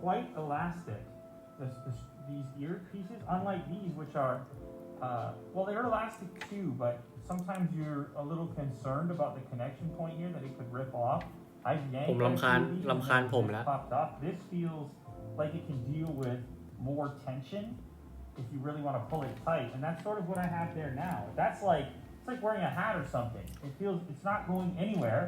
quite elastic. These ear pieces, unlike these, which are, well, they're elastic too, but sometimes you're a little concerned about the connection point here that it could rip off. I've yanked ผมรำคาญผมแล้ว popped up. This feels like it can deal with more tension if you really want to pull it tight, and that's sort of what I have there now. That's like, it's like wearing a hat or something. It feels, it's not going anywhere.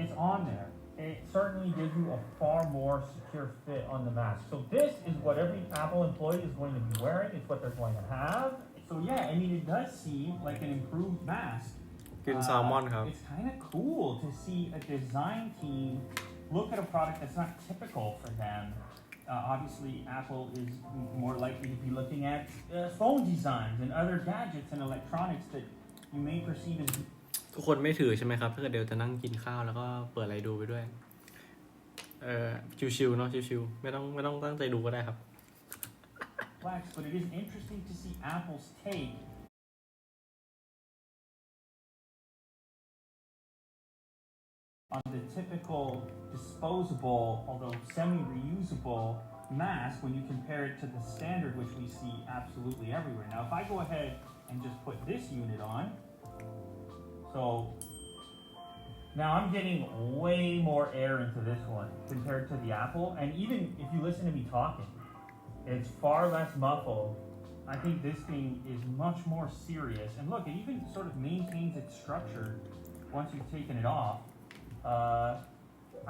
It's on there. It certainly gives you a far more secure fit on the mask. So this is what every Apple employee is going to be wearing. It's what they're going to have. So yeah, I mean, it does seem like an improved mask. กินแซลมอนครับ It's kind of cool to see a design team look at a product that's not typical for them. Obviously, Apple is more likely to be looking at phone designs and other gadgets and electronics that you may perceive as ทุกคนไม่ถือใช่ไหมครับถ้าเกิดเดี๋ยวจะนั่งกินข้าวแล้วก็เปิดอะไรดูไปด้วยชิวๆเนาะชิวๆไม่ต้องตั้งใจดูก็ได้ครับ Flex, but it is interesting to see Apple's take on the typical disposable, although semi-reusable mask when you compare it to the standard, which we see absolutely everywhere. Now, if I go ahead and just put this unit on, so now I'm getting way more air into this one compared to the Apple, and even if you listen to me talking, it's far less muffled. I think this thing is much more serious, and look, it even sort of maintains its structure once you've taken it off.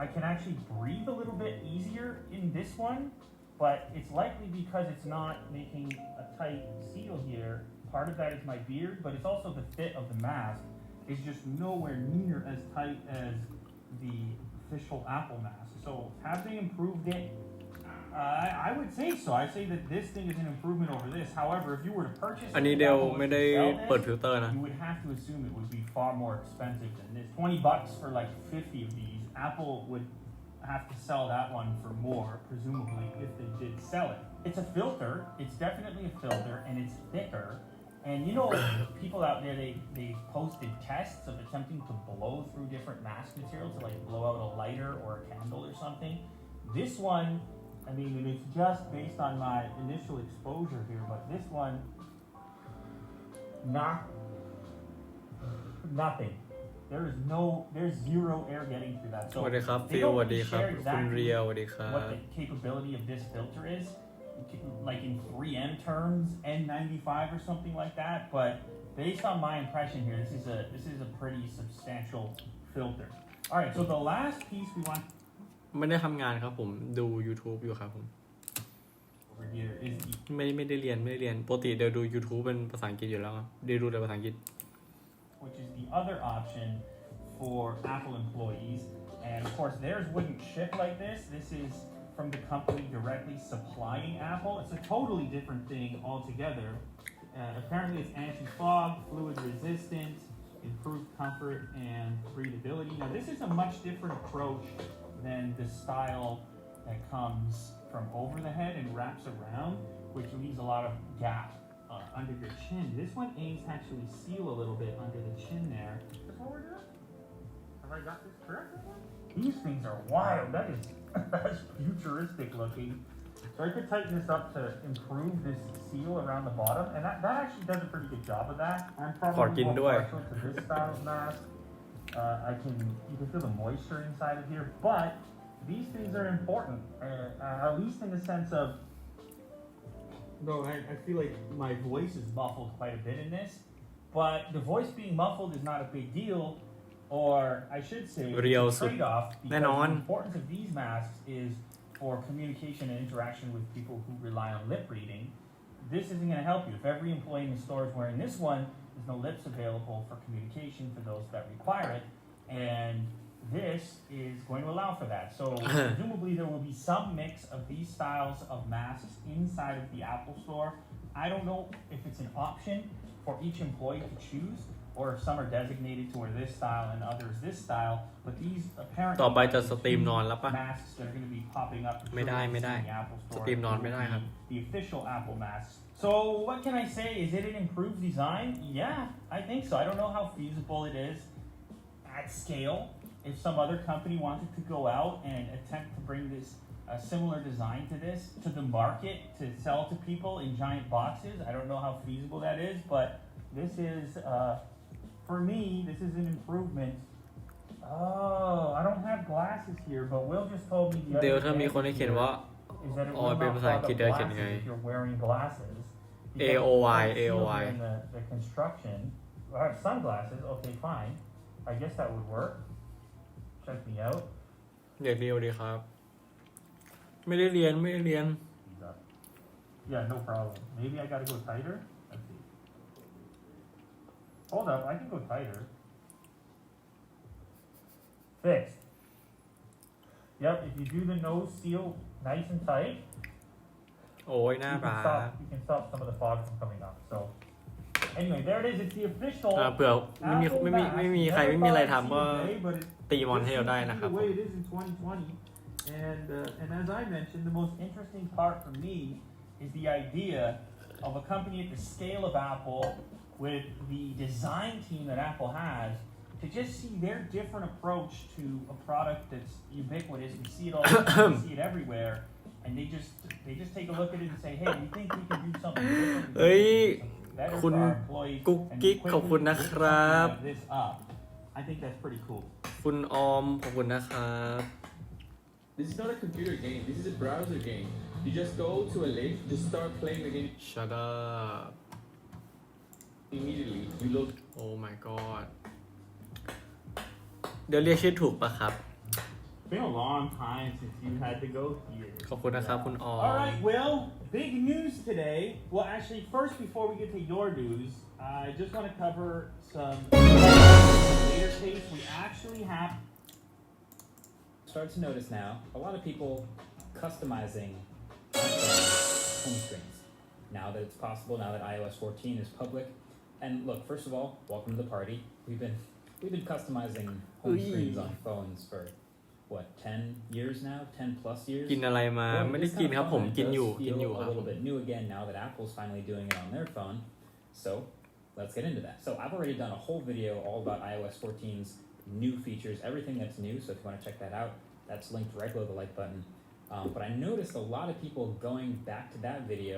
I can actually breathe a little bit easier in this one, but it's likely because it's not making a tight seal here. Part of that is my beard, but it's also the fit of the mask is just nowhere near as tight as the official Apple mask. So have they improved it? I would say so. I say that this thing is an improvement over this. However, if you were to purchase อันนี้เดลไม่ได้เปิดฟิลเตอร์นะ you would have to assume it would be far more expensive than this. $20 for like 50 of these. Apple would have to sell that one for more, presumably, if they did sell it. It's a filter. It's definitely a filter, and it's thicker. And you know, people out there, they posted tests of attempting to blow through different mask materials to like blow out a lighter or a candle or something. This one, I mean, and it's just based on my initial exposure here, but this one, nothing. There's zero air getting through that. So สวัสดีครับฟิลสวัสดีครับคุณเรียวสวัสดีครับ what the capability of this filter is, like in 3M terms, N95 or something like that. But based on my impression here, this is a pretty substantial filter. All right, so the last piece we want ไม่ได้ทำงานครับผมดู YouTube อยู่ครับผม over here is the ไม่ได้เรียนปกติเดี๋ยวดู YouTube เป็นภาษาอังกฤษอยู่แล้วครับเดี๋ยวดูแต่ภาษาอังกฤษ which is the other option for Apple employees. And of course, theirs wouldn't ship like this. This is from the company directly supplying Apple. It's a totally different thing altogether. Apparently, it's anti-fog, fluid resistant, improved comfort and breathability. Now, this is a much different approach than the style that comes from over the head and wraps around, which leaves a lot of gap under your chin. This one aims to actually seal a little bit under the chin there. Is that what we're doing? Have I got this correct? These things are wild. That's futuristic looking. So I could tighten this up to improve this seal around the bottom, and that actually does a pretty good job of that. I'm probably more partial to this style of mask. You can feel the moisture inside of here, but these things are important, at least in the sense of, though I feel like my voice is muffled quite a bit in this, but the voice being muffled is not a big deal, or I should say, it's a trade-off, because the importance of these masks is for communication and interaction with people who rely on lip reading. This isn't going to help you. If every employee in the store is wearing this one, there's no lips available for communication for those that require it, and this is going to allow for that. So presumably there will be some mix of these styles of masks inside of the Apple Store. I don't know if it's an option for each employee to choose, or if some are designated to wear this style and others this style, but these apparently ต่อไปจะสตรีมนอนแล้วปะ masks that are going to be popping up ไม่ได้ in the Apple ส Store ตรีมนอนไม่ได้ครับ the official Apple masks. So what can I say? Is it an improved design? Yeah, I think so. I don't know how feasible it is at scale. If some other company wanted to go out and attempt to bring this a similar design to this to the market to sell to people in giant boxes. I don't know how feasible that is, but this is, for me, this is an improvement. Oh, I don't have glasses here, but Will just told me the เดี๋ยว other ถ้ามีคนให้ day เขียนว่า is that it อ๋อ will เป็น not ภาษา fog อังกฤษ up ได้เขียนไง glasses if you're wearing glasses. AOY AOY. The construction. All right, sunglasses. Okay, fine. I guess that would work. Check me out. อยากเรียวดีครับ ไม่ได้เรียน Yeah, no problem. Maybe I gotta go tighter. Let's see. Hold up, I can go tighter. Fixed. Yep, if you do the nose seal nice and tight, โอ้ยน่ารัก you can stop some of the fog from coming up. So, anyway, there it is. It's the official. เผื่อไม่มีใครไม่มีอะไรทำก็ but it, ตีมอนให้เราได้นะครับ the way it is in 2020. And as I mentioned, the most interesting part for me is the idea of a company at the scale of Apple with the design team that Apple has to just see their different approach to a product that's ubiquitous. We see it all the time, we see it everywhere, and they just take a look at it and say, hey, we think we can do something different. เฮ้ย Better คุณ for our employees กุ๊ก and กิ๊ก quickly ขอบคุณนะ lift ครั something บ like this up. I think that's pretty cool. คุณออมขอบคุณนะครับ This is not a computer game. This is a browser game. You just go to a link, just start playing the game Shut up immediately. You look. Oh my god เดี๋ยวเรียกชื่อถูกปะครับ It's been a long time since you had to go here. ขอบคุณนะครับคุณออม All right, Will, big news today. Well, actually, first, before we get to your news, I just want to cover some later case. We actually have Start to notice now a lot of people customizing home screens now that it's possible, now that iOS 14 is public. And look, first of all, welcome to the party. We've been customizing home screens on phones for what, 10 years now, 10 plus years. กินอะไรมา Well, ไม่ได้ this กิน kind ครับ of ผม fun, it กิน does อยู่ feel ค a รับ little bit new again now that Apple's finally doing it on their phone. So let's get into that. So I've already done a whole video all about iOS 14's new features, everything that's new. So if you want to check that out, that's linked right below the like button. But I noticed a lot of people going back to that video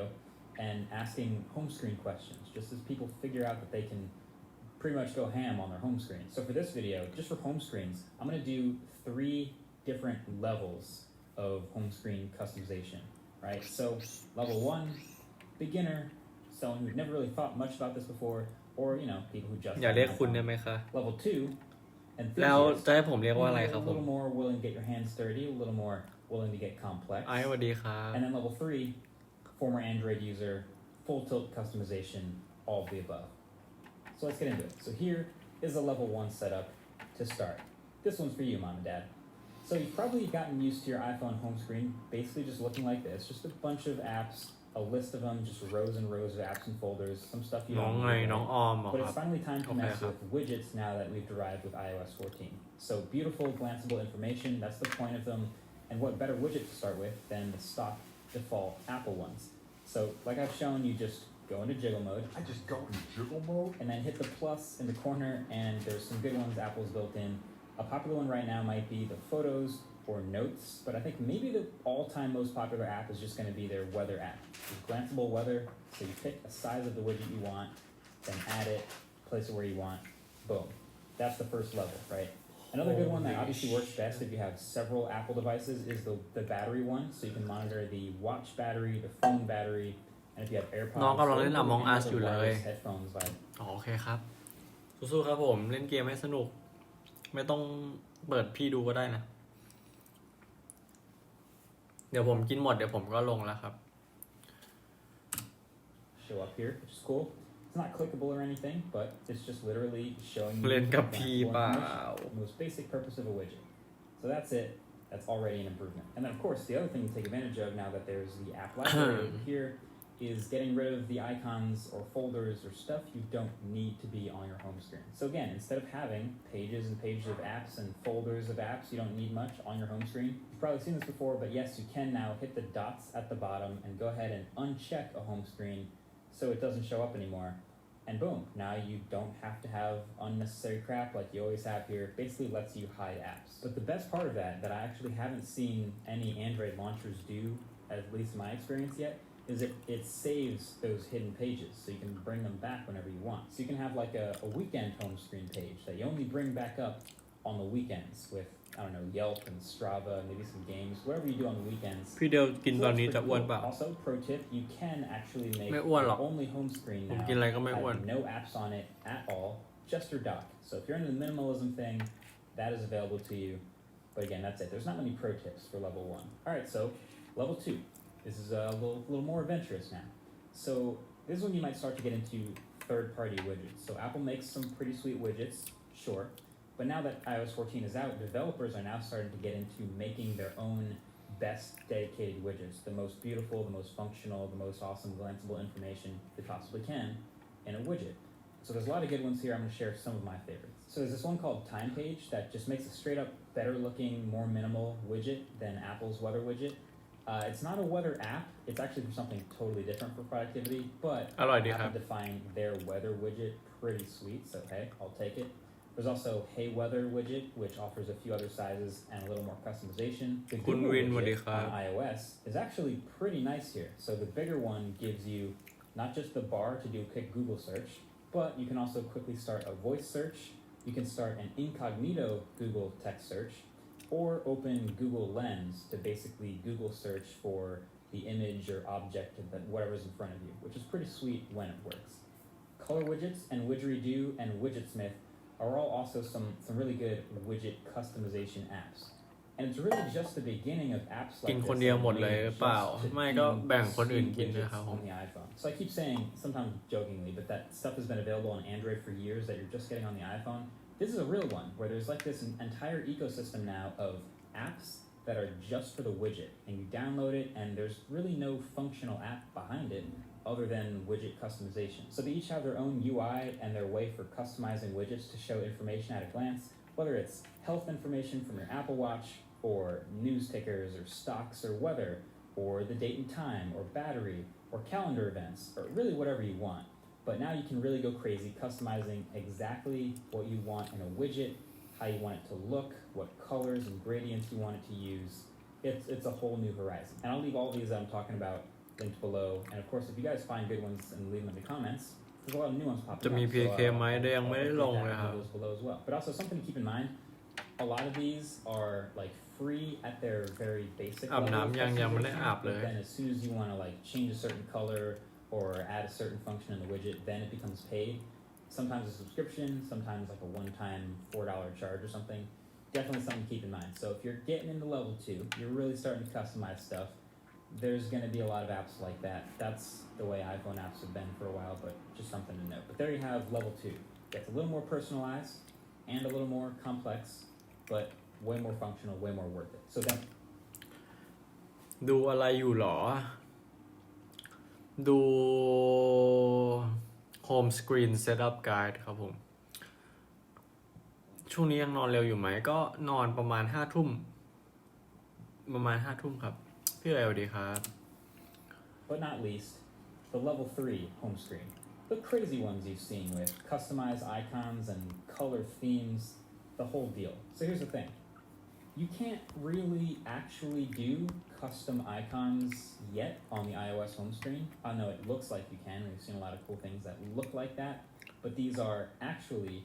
and asking home screen questions, just as people figure out that they can pretty much go ham on their home screen. So for this video, just for home screens, I'm going to do 3 different levels of home screen customization, right? So level 1, beginner, someone who'd never really thought much about this before, or, you know, people who just อยากเรียกคุณได้ไหมคะ level 2, แล้ว enthusiast, จะให้ผมเรียกว่าอะไรครับ a ผม little more willing to get your hands dirty, a little more willing to get complex. ไอ้สวัสดีครับ And then level 3, former Android user, full tilt customization, all of the above. So let's get into it. So here is a level 1 setup to start. This one's for you, Mom and Dad. So you've probably gotten used to your iPhone home screen, basically just looking like this, just a bunch of apps, a list of them, just rows and rows of apps and folders, some stuff you น้อง don't ไง need. น้องออมเหรอ But ครั it's บ finally time to mess Okay. with widgets now that we've derived with iOS 14. So beautiful, glanceable information, that's the point of them. And what better widget to start with than the stock default Apple ones. So like I've shown, you just go into jiggle mode. I just go into jiggle mode? And then hit the plus in the corner, and there's some good ones Apple's built in. A popular one right now might be the Photos or Notes, but I think maybe the all-time most popular app is just going to be their Weather app. It's glanceable weather, so you pick a size of the widget you want, then add it, place it where you want, boom. That's the first level, right? Another good one that obviously works best if you have several Apple devices is the battery one, so you can monitor the watch battery, the phone battery, and if you have AirPods, น้องกำลังเล่น or Among any Us other อยู่เลย wireless headphones like อ๋อโอเคครับ สู้ๆครับผมเล่นเกมให้สนุก ไม่ต้องเปิดพี่ดูก็ได้นะ เดี๋ยวผมกินหมดเดี๋ยวผมก็ลงแล้วครับ show up here, which is cool. It's not clickable or anything, but it's just literally showing you เล่นกับ the พี่ actual เปล่า information, the most basic purpose of a widget. So that's it. That's already an improvement. And then of course, the other thing to take advantage of now that there's the app library over here is getting rid of the icons or folders or stuff you don't need to be on your home screen. So again, instead of having pages and pages of apps and folders of apps you don't need much on your home screen, you've probably seen this before, but yes, you can now hit the dots at the bottom and go ahead and uncheck a home screen so it doesn't show up anymore. and boom, now you don't have to have unnecessary crap like you always have here. Basically lets you hide apps. But the best part of that I actually haven't seen any Android launchers do, at least in my experience yet, is it saves those hidden pages, so you can bring them back whenever you want. So you can have like a weekend home screen page that you only bring back up on the weekends with, I don't know, Yelp and Strava, maybe some games, whatever you do on the weekends. พี่เดียวกิน So ตอน that's นี้ pretty จะอ้วน cool. เปล่า Also, pro tip, you can actually make ไม่อ้วนหรอก your only home screen ผม now กินอะไรก็ไม่อ้วน have no apps on it at all, just your dock. So if you're into the minimalism thing, that is available to you. But again, that's it. There's not many pro tips for level 1. All right, so level 2. This is a little more adventurous now. So this is when you might start to get into third-party widgets. So Apple makes some pretty sweet widgets, sure. But now that iOS 14 is out, developers are now starting to get into making their own best dedicated widgets. The most beautiful, the most functional, the most awesome glanceable information they possibly can in a widget. So there's a lot of good ones here. I'm going to share some of my favorites. So there's this one called Time Page that just makes a straight up better looking, more minimal widget than Apple's weather widget. It's not a weather app. It's actually for something totally different for productivity, but อร่อยดีครับ Apple defined their weather widget pretty sweet, so hey, I'll take it. There's also Hey Weather widget, which offers a few other sizes and a little more customization. The คุณ Google วินสวัสดี widget ครับ on iOS is actually pretty nice here. So the bigger one gives you not just the bar to do a quick Google search, but you can also quickly start a voice search. You can start an incognito Google text search, or open Google Lens to basically Google search for the image or object that whatever's in front of you, which is pretty sweet when it works. Color widgets and Widgeridoo and Widgetsmith are all also some really good widget customization apps. And it's really just the beginning of apps กิ like น this คนเดียว that หมด are เลย made หรือเปล่า just to ไม่ก็ do แบ่งคนอื่น sweet กินนะ widgets ครับผม on the iPhone. So I keep saying, sometimes jokingly, but that stuff has been available on Android for years that you're just getting on the iPhone. This is a real one where there's like this entire ecosystem now of apps that are just for the widget, and you download it and there's really no functional app behind it other than widget customization. So they each have their own UI and their way for customizing widgets to show information at a glance, whether it's health information from your Apple Watch or news tickers or stocks or weather or the date and time or battery or calendar events or really whatever you want. But now you can really go crazy customizing exactly what you want in a widget, how you want it to look, what colors and gradients you want it to use. It's a whole new horizon. And I'll leave all these that I'm talking about linked below. And of course, if you guys find good ones and leave them in the comments, there's a lot of new ones popping จะ up. มี So, PK ไหมได้ยังไม่ได้ลง I'll เลย link ครับ that in those below as well. But also something to keep in mind, a lot of these are like free at their very basic อาบ level of น้ำยังไม่ได้อาบ customization, เลย but then as soon as you want to like change a certain color or add a certain function in the widget, then it becomes paid. Sometimes a subscription, sometimes like a one-time $4 charge or something. Definitely something to keep in mind. So if you're getting into level 2, you're really starting to customize stuff, there's going to be a lot of apps like that. That's the way iPhone apps have been for a while, but just something to note. But there you have level 2. It's a little more personalized and a little more complex, but way more functional, way more worth it. So that ดูอะไรอยู่หรอ ดู Home Screen Setup Guide ครับผม ช่วงนี้ยังนอนเร็วอยู่ไหม ก็นอนประมาณ5 ทุ่ม ครับ พี่เอ๋สวัสดีครับ But not least, the level 3 home screen. The crazy ones you've seen with customized icons and color themes, the whole deal. So here's the thing. You can't really actually do custom icons yet on the iOS home screen. I know it looks like you can. We've seen a lot of cool things that look like that. But these are actually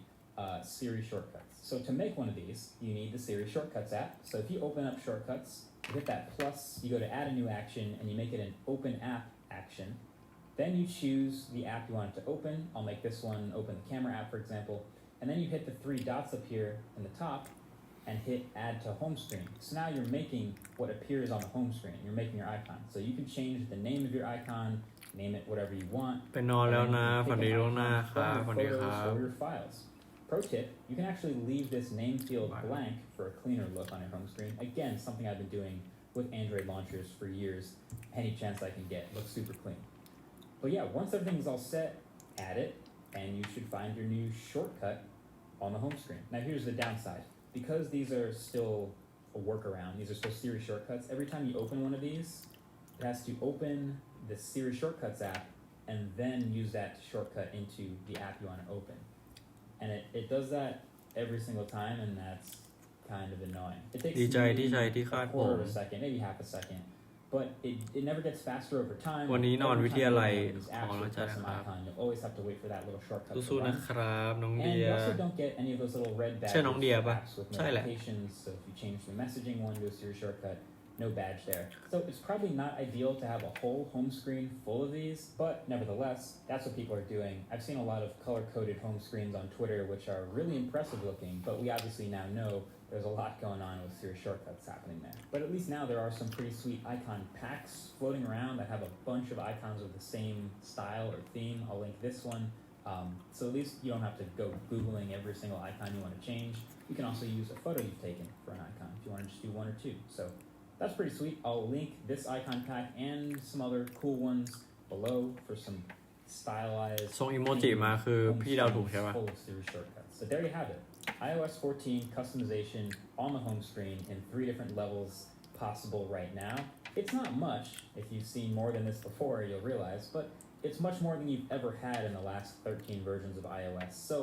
Siri shortcuts. So to make one of these, you need the Siri Shortcuts app. So if you open up Shortcuts, you hit that plus, you go to add a new action, and you make it an open app action. Then you choose the app you want it to open. I'll make this one open the camera app, for example. And then you hit the 3 dots up here in the top and hit add to home screen. So now you're making what appears on the home screen. You're making your icon. So you can change the name of your icon, name it whatever you want. ไปนอนแล้วนะ And then ฝัน you ดี can ล่วง pick หน้า an ค icon รับ from ฝัน your ดีครั photos บ or your files. Pro tip, you can actually leave this name field Wow. blank for a cleaner look on your home screen. Again, something I've been doing with Android launchers for years. Any chance I can get, looks super clean. But yeah, once everything's all set, add it, and you should find your new shortcut on the home screen. Now here's the downside. Because these are still a workaround, these are still Siri shortcuts, every time you open one of these, it has to open the Siri Shortcuts app and then use that to shortcut into the app you want to open. And it does that every single time, and that's kind of annoying. It takes ดีใจ maybe ที่ใช้ที่ a คาดผม quarter of a second, maybe half a second, but it never gets faster over time. วันนี้นอน Every วิ time ท you ยา open ลัย one of these ของ apps เรา with จะ custom นะครับ icon, you'll always have to wait for that little shortcut to สู้ๆ run. นะครับน้อง And เดีย you also don't get any of those little red badges ใช่น้องเดีย for ปะ apps with ใช่แหละ notifications. So if you change the messaging one goes to your shortcut, no badge there. So it's probably not ideal to have a whole home screen full of these, but nevertheless, that's what people are doing. I've seen a lot of color-coded home screens on Twitter, which are really impressive looking, but we obviously now know there's a lot going on with Siri shortcuts happening there. But at least now there are some pretty sweet icon packs floating around that have a bunch of icons with the same style or theme. I'll link this one. So at least you don't have to go Googling every single icon you want to change. You can also use a photo you've taken for an icon if you want to just do one or two. So that's pretty sweet. I'll link this icon pack and some other cool ones below for some stylized ส่งอีโมจิมาคือพี่เดาถูกใช่ปะ full of Siri shortcuts. So there you have it. iOS 14 customization on the home screen in 3 different levels possible right now. It's not much. If you've seen more than this before, you'll realize, but it's much more than you've ever had in the last 13 versions of iOS. So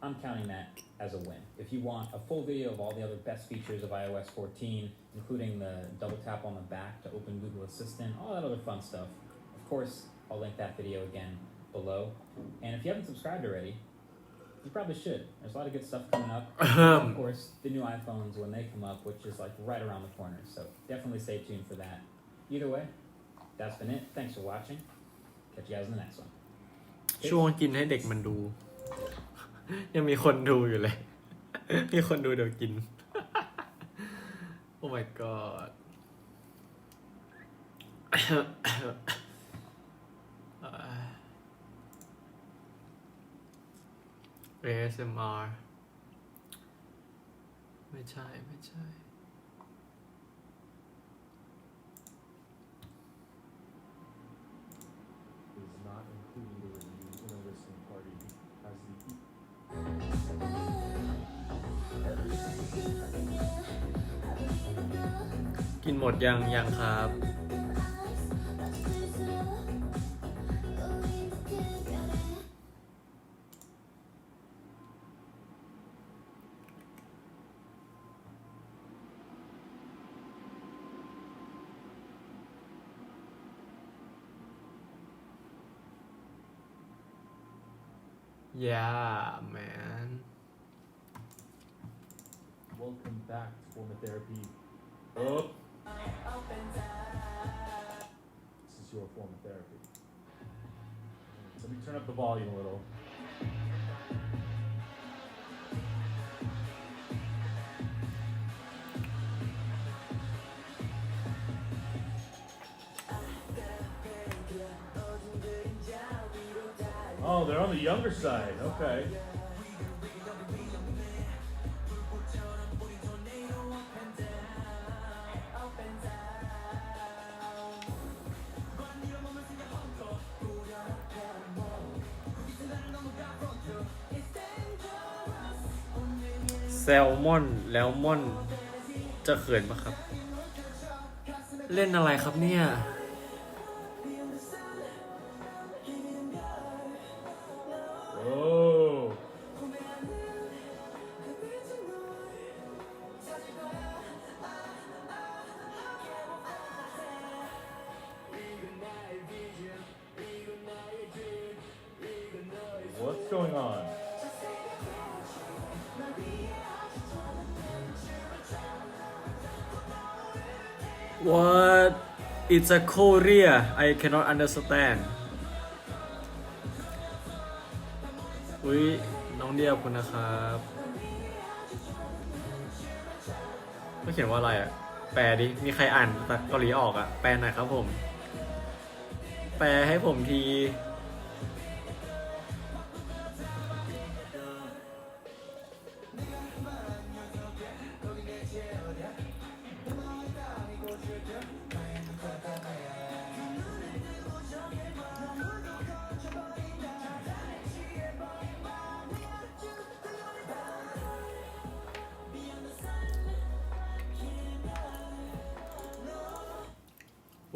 I'm counting that as a win. If you want a full video of all the other best features of iOS 14, including the double tap on the back to open Google Assistant, all that other fun stuff, of course, I'll link that video again below. And if you haven't subscribed already, you probably should. There's a lot of good stuff coming up. And of course, the new iPhones when they come up, which is like right around the corner. So definitely stay tuned for that. Either way, that's been it. Thanks for watching. Catch you guys in the next one. ช่วงกินให้เด็กมันดู ยังมีคนดูอยู่เลย มีคนดูเดี๋ยวกิน Oh my god ASMR ไม่ใช่ is not including the reviews in a listening party as the กินหมดยังครับ Yeah man welcome back to Former Therapy. Oh. This is your form of therapy. Let me turn up the volume a little. Oh, they're on the younger side. Okay.แซลมอนแล้วม่อนจะเขินปะครับ เล่นอะไรครับเนี่ย Oh. What's going on? What? It's a Korea. I cannot understand. อุ้ยน้องเดียขอบคุณนะครับก็เขียนว่าอะไรอ่ะ แปลดิ มีใครอ่านภาษาเกาหลีออกอ่ะ แปลหน่อยครับผม แปลให้ผมที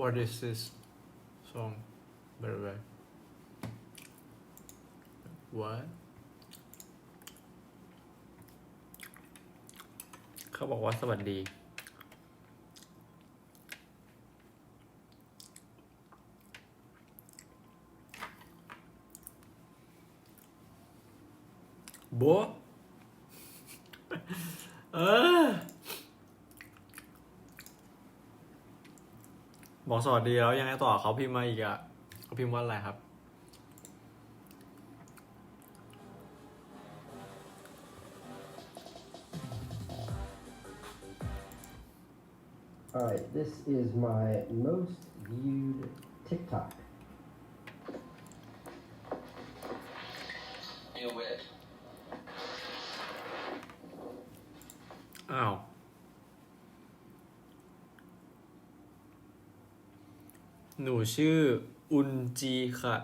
What is this song? By the way. What เขาบอกว่าสวัสดีโบะบอกสวัสดีแล้วยังไงต่อเขาพิมพ์มาอีกอ่ะเขาพิมพ์ว่าอะไรครับ Alright, this is my most viewed TikTok. New wit. อ้าว หนูชื่ออุนจีค่ะ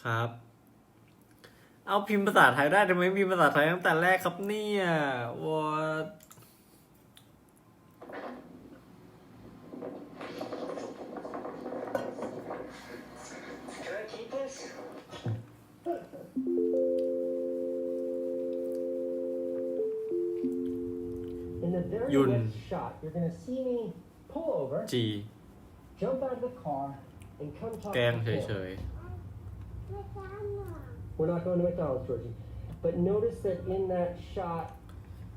ครับ เอาพิมพ์ภาษาไทยได้ทำไมไม่พิมพ์ภาษาไทยตั้งแต่แรกครับเนี่ยวอด Can I keep this? In the very Yun. next shot, you're gonna see me pull over, จี jump out of the car, and come talk แกล้ง to เฉ the camera. ย We're not going to McDonald's, Georgie. But notice that in that shot,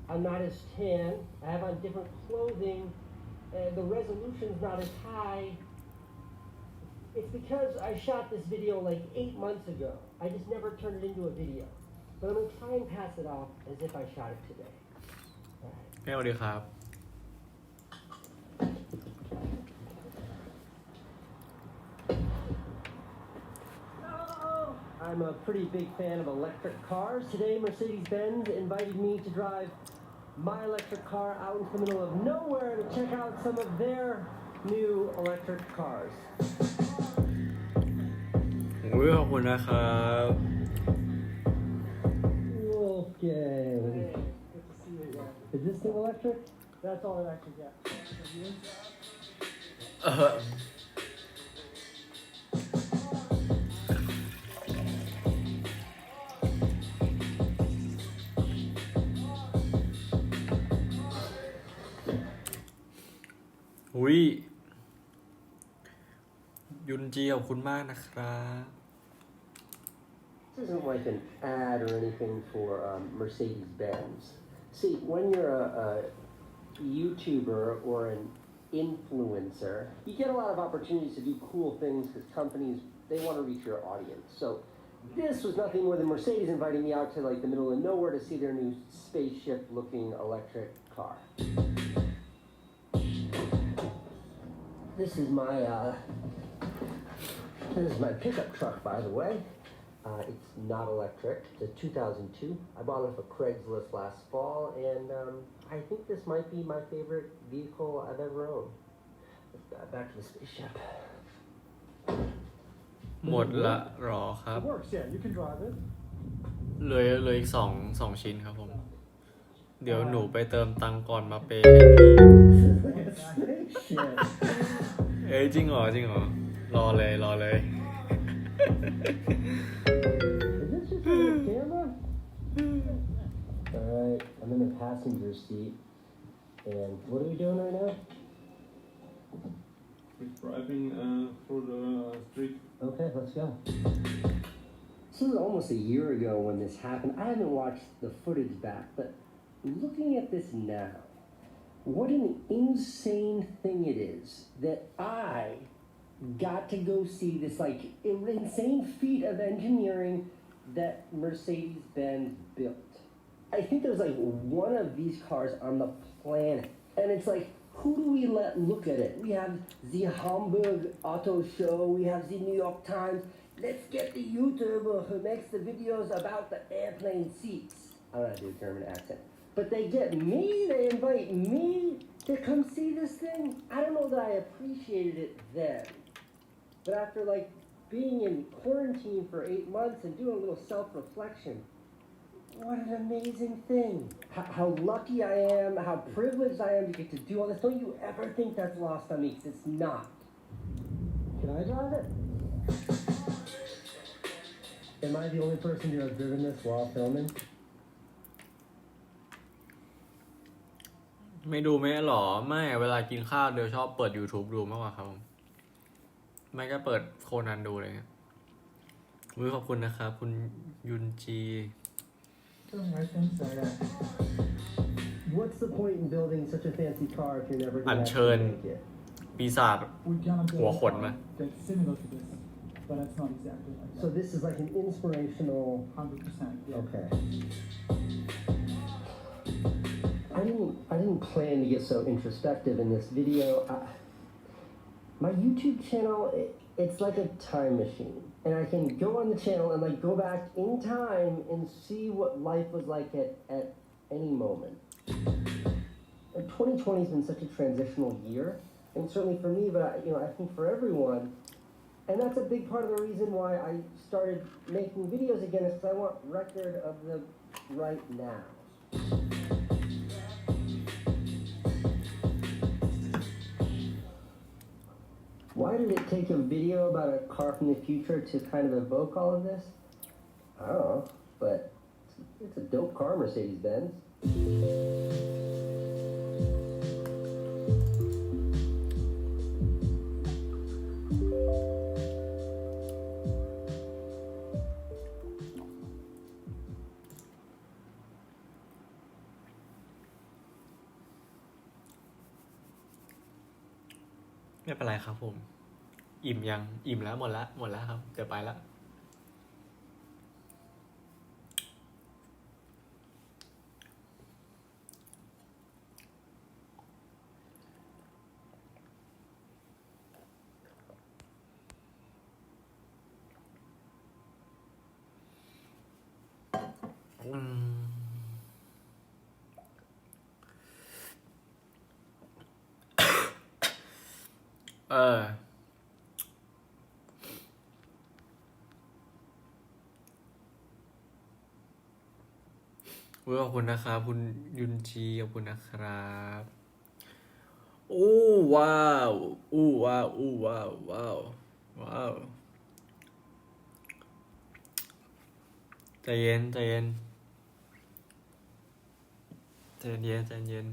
I'm not as tan. I have on different clothing. The resolution's not as high. It's because I shot this video like 8 months ago. I just never turned it into a video. But I'm going to try and pass it off as if I shot it today. All right. ๆแม่สวัสดีครับ I'm a pretty big fan of electric cars. Today, Mercedes-Benz invited me to drive my electric car out into the middle of nowhere to check out some of their new electric cars. โอ้ยขอบคุณนะครับ Okay. Good to see you again. Is this thing electric? That's all it actually gets. เออ อุ้ยยุนจีขอบคุณมากนะครับ This isn't like an ad or anything for Mercedes-Benz. See, when you're a YouTuber or an influencer, you get a lot of opportunities to do cool things because companies, they want to reach your audience. So this was nothing more than Mercedes inviting me out to like the middle of nowhere to see their new spaceship-looking electric car. This is my pickup truck, by the way. It's not electric. It's a 2002. I bought it off of Craigslist last fall, and I think this might be my favorite vehicle I've ever owned. Back to the spaceship. หมดละรอครับ It works, yeah. You can drive it. เหลยอีกสองชิ้นครับผม เดี๋ยวหนูไปเติมตังค์ก่อนมาเปย์ให้พี่ Spaceship. เอ้ยจริงเหรอ รอเลย Is this just on the camera? Alright, I'm in the passenger seat. And what are we doing right now? We're driving through the street. Okay, let's go. This was almost a year ago when this happened. I haven't watched the footage back, but looking at this now, what an insane thing it is that I got to go see this like insane feat of engineering that Mercedes-Benz built. I think there's like one of these cars on the planet, and it's like, who do we let look at it? We have the Hamburg Auto Show, we have the New York Times. Let's get the YouTuber who makes the videos about the airplane seats. I don't know how to do a German accent. But they get me, they invite me to come see this thing. I don't know that I appreciated it then. But after like being in quarantine for 8 months and doing a little self-reflection, what an amazing thing. How lucky I am, how privileged I am to get to do all this. Don't you ever think that's lost on me, because it's not. Can I drive it? Am I the only person who has driven this while filming? ไม่ดูไหมหรอไม่เวลากินข้าวเดี๋ยวชอบเปิด YouTube ดูมากกว่าครับผมไม่ก็เปิดโคนันดูอะไรเงี้ยขอบคุณนะครับคุณยุนจี What's the point in building such a fancy car if you're never อั gonna ญเชิญ actually make it? ปีศาจ หัวขนมา that's similar to this, but it's not exactly like So this is like an inspirational. 100%. Yeah. Okay. I didn't plan to get so introspective in this video. My YouTube channel, it's like a time machine. And I can go on the channel and like go back in time and see what life was like at any moment. 2020 has been such a transitional year, and certainly for me, but I think for everyone. And that's a big part of the reason why I started making videos again, is because I want record of the right now. Why did it take a video about a car from the future to kind of evoke all of this? I don't know, but it's a dope car, Mercedes-Benz. ไม่เป็นไรครับผมอิ่มยังอิ่มแล้วหมดแล้วครับเดี๋ยวไปละขอบคุณนะครับคุณยุนจีขอบคุณนะครับโอ้ว้าวอู้ว้าวอู้ว้าวว้าวว้าวใจเย็นใจเย็นใจเย็นใจเย็น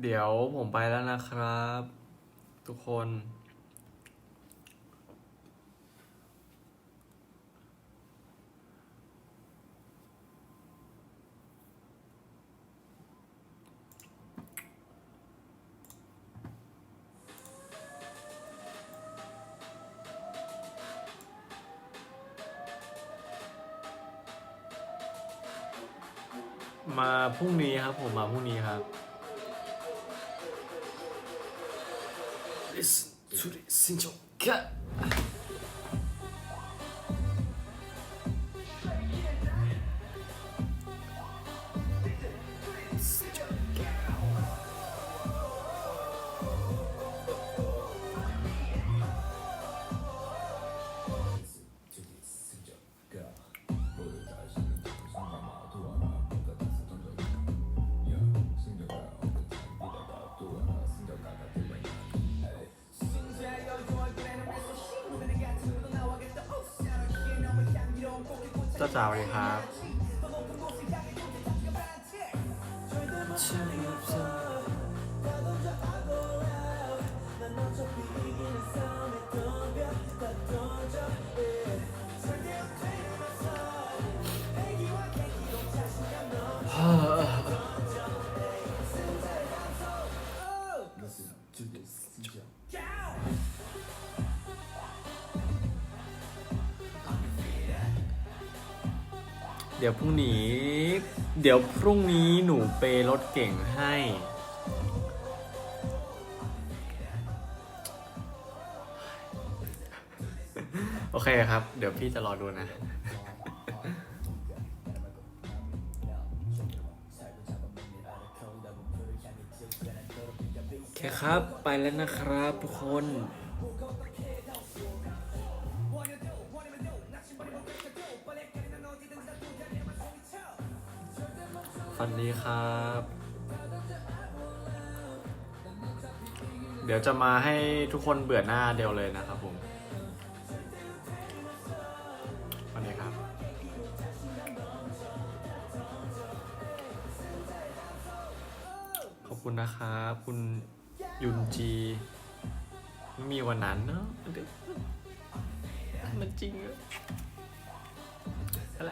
เดี๋ยวผมไปแล้วนะครับทุกคนมาพรุ่งนี้ครับผมมาพรุ่งนี้ครับ Listen to the single cutเจ้าสาวเลยครับเดี๋ยวพรุ่งนี้หนูเปรถเก่งให้โอเคครับเดี๋ยวพี่จะรอดูนะโอเคครับไปแล้วนะครับทุกคนฝันดีครับ เดี๋ยวจะมาให้ทุกคนเบื่อหน้าเดียวเลยนะครับผมสวัสดีครับขอบคุณนะครับคุณยุนจีไม่มีวันนั้นเนอะมันจริงเหรออะไร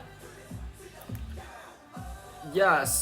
yes